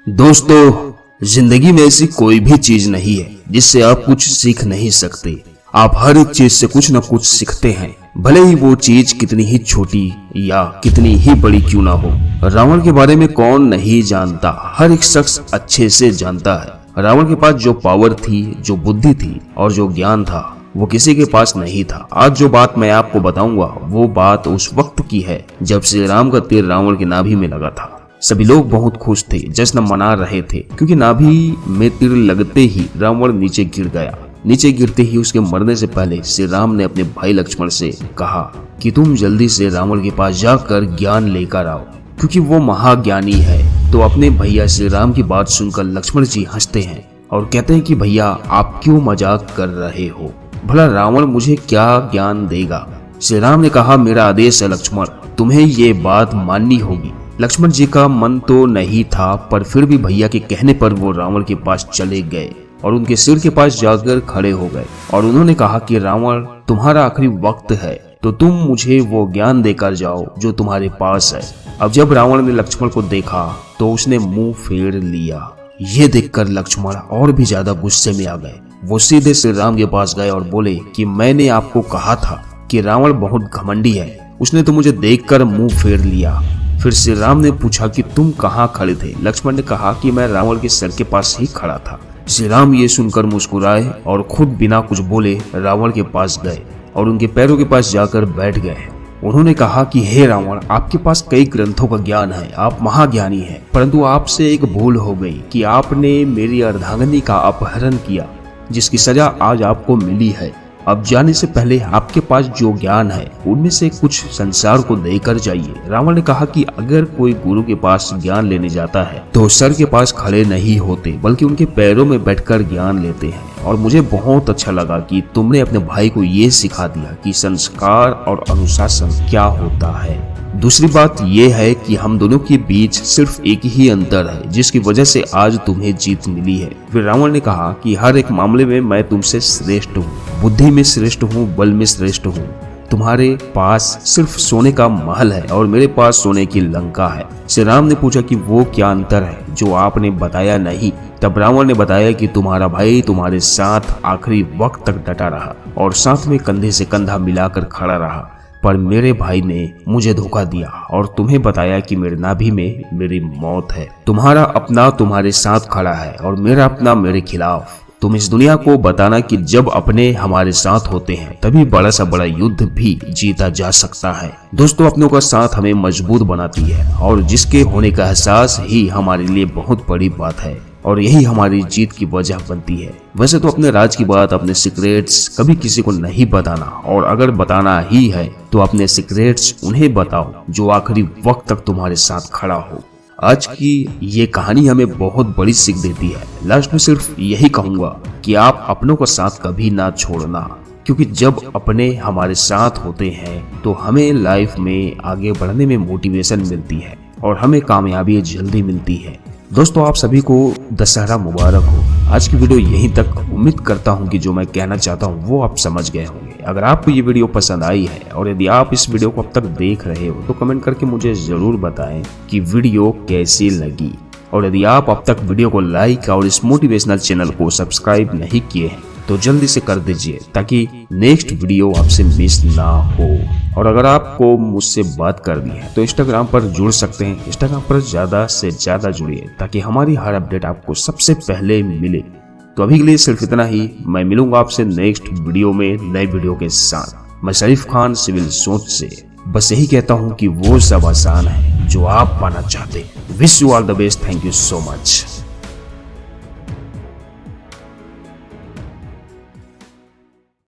दोस्तों, जिंदगी में ऐसी कोई भी चीज नहीं है जिससे आप कुछ सीख नहीं सकते। आप हर एक चीज से कुछ न कुछ सीखते हैं, भले ही वो चीज कितनी ही छोटी या कितनी ही बड़ी क्यों ना हो। रावण के बारे में कौन नहीं जानता, हर एक शख्स अच्छे से जानता है। रावण के पास जो पावर थी, जो बुद्धि थी और जो ज्ञान था, वो किसी के पास नहीं था। आज जो बात मैं आपको बताऊंगा वो बात उस वक्त की है जब श्री राम का तीर रावण की नाभि में लगा था। सभी लोग बहुत खुश थे, जश्न मना रहे थे, क्योंकि नाभि में तीर लगते ही रावण नीचे गिर गया। नीचे गिरते ही उसके मरने से पहले श्री राम ने अपने भाई लक्ष्मण से कहा कि तुम जल्दी से रावण के पास जाकर ज्ञान लेकर आओ, क्योंकि वो महाज्ञानी है। तो अपने भैया श्री राम की बात सुनकर लक्ष्मण जी हंसते हैं और कहते हैं कि भैया आप क्यों मजाक कर रहे हो, भला रावण मुझे क्या ज्ञान देगा। श्री राम ने कहा मेरा आदेश है लक्ष्मण, तुम्हें ये बात माननी होगी। लक्ष्मण जी का मन तो नहीं था, पर फिर भी भैया के कहने पर वो रावण के पास चले गए और उनके सिर के पास जाकर खड़े हो गए और उन्होंने कहा कि रावण, तुम्हारा आखिरी वक्त है, तो तुम मुझे वो ज्ञान देकर जाओ जो तुम्हारे पास है। अब जब रावण ने लक्ष्मण को देखा तो उसने मुंह फेर लिया। ये देखकर लक्ष्मण और भी ज्यादा गुस्से में आ गए। वो सीधे श्री राम के पास गए और बोले कि मैंने आपको कहा था कि रावण बहुत घमंडी है, उसने तो मुझे देखकर मुंह फेर लिया। फिर श्री राम ने पूछा कि तुम कहाँ खड़े थे। लक्ष्मण ने कहा कि मैं रावण के सर के पास ही खड़ा था। श्री राम ये सुनकर मुस्कुराए और खुद बिना कुछ बोले रावण के पास गए और उनके पैरों के पास जाकर बैठ गए। उन्होंने कहा कि हे रावण, आपके पास कई ग्रंथों का ज्ञान है, आप महाज्ञानी हैं, परंतु आपसे एक भूल हो गई कि आपने मेरी अर्धांगिनी का अपहरण किया, जिसकी सजा आज आपको मिली है। अब जाने से पहले आपके पास जो ज्ञान है उनमें से कुछ संसार को देकर जाइए। रावण ने कहा कि अगर कोई गुरु के पास ज्ञान लेने जाता है तो सर के पास खड़े नहीं होते, बल्कि उनके पैरों में बैठकर ज्ञान लेते हैं। और मुझे बहुत अच्छा लगा कि तुमने अपने भाई को ये सिखा दिया कि संस्कार और अनुशासन क्या होता है। दूसरी बात यह है कि हम दोनों के बीच सिर्फ एक ही अंतर है, जिसकी वजह से आज तुम्हें जीत मिली है। फिर रावण ने कहा कि हर एक मामले में मैं तुमसे श्रेष्ठ हूँ, बुद्धि में श्रेष्ठ हूँ, बल में श्रेष्ठ हूँ। तुम्हारे पास सिर्फ सोने का महल है और मेरे पास सोने की लंका है। श्री राम ने पूछा कि वो क्या अंतर है जो आपने बताया नहीं। तब रावण ने बताया कि तुम्हारा भाई तुम्हारे साथ आखिरी वक्त तक डटा रहा और साथ में कंधे से कंधा मिलाकर खड़ा रहा, पर मेरे भाई ने मुझे धोखा दिया और तुम्हें बताया कि मेरे नाभि में मेरी मौत है। तुम्हारा अपना तुम्हारे साथ खड़ा है और मेरा अपना मेरे खिलाफ। तुम इस दुनिया को बताना कि जब अपने हमारे साथ होते हैं तभी बड़ा सा बड़ा युद्ध भी जीता जा सकता है। दोस्तों, अपनों का साथ हमें मजबूत बनाती है और जिसके होने का एहसास ही हमारे लिए बहुत बड़ी बात है और यही हमारी जीत की वजह बनती है। वैसे तो अपने राज की बात, अपने सीक्रेट्स कभी किसी को नहीं बताना, और अगर बताना ही है तो अपने सीक्रेट्स उन्हें बताओ जो आखिरी वक्त तक तुम्हारे साथ खड़ा हो। आज की ये कहानी हमें बहुत बड़ी सीख देती है। लास्ट में सिर्फ यही कहूंगा कि आप अपनों का साथ कभी ना छोड़ना, क्योंकि जब अपने हमारे साथ होते हैं तो हमें लाइफ में आगे बढ़ने में मोटिवेशन मिलती है और हमें कामयाबी जल्दी मिलती है। दोस्तों, आप सभी को दशहरा मुबारक हो। आज की वीडियो यहीं तक। उम्मीद करता हूं कि जो मैं कहना चाहता हूं वो आप समझ गए होंगे। अगर आपको ये वीडियो पसंद आई है और यदि आप इस वीडियो को अब तक देख रहे हो तो कमेंट करके मुझे जरूर बताएं कि वीडियो कैसी लगी। और यदि आप अब तक वीडियो को लाइक और इस मोटिवेशनल चैनल को सब्सक्राइब नहीं किए हैं तो जल्दी से कर दीजिए, ताकि नेक्स्ट वीडियो आपसे मिस ना हो। और अगर आपको मुझसे बात करनी है तो इंस्टाग्राम पर जुड़ सकते हैं। इंस्टाग्राम पर ज्यादा से ज्यादा जुड़िए ताकि हमारी हर अपडेट आपको सबसे पहले मिले। तो अभी के लिए सिर्फ इतना ही। मैं मिलूंगा आपसे नेक्स्ट वीडियो में नए वीडियो के साथ। मैं शरीफ खान सिविल सोच से बस यही कहता हूँ कि वो सब आसान है जो आप पाना चाहते हैं। Wish you all the best. Thank you so much.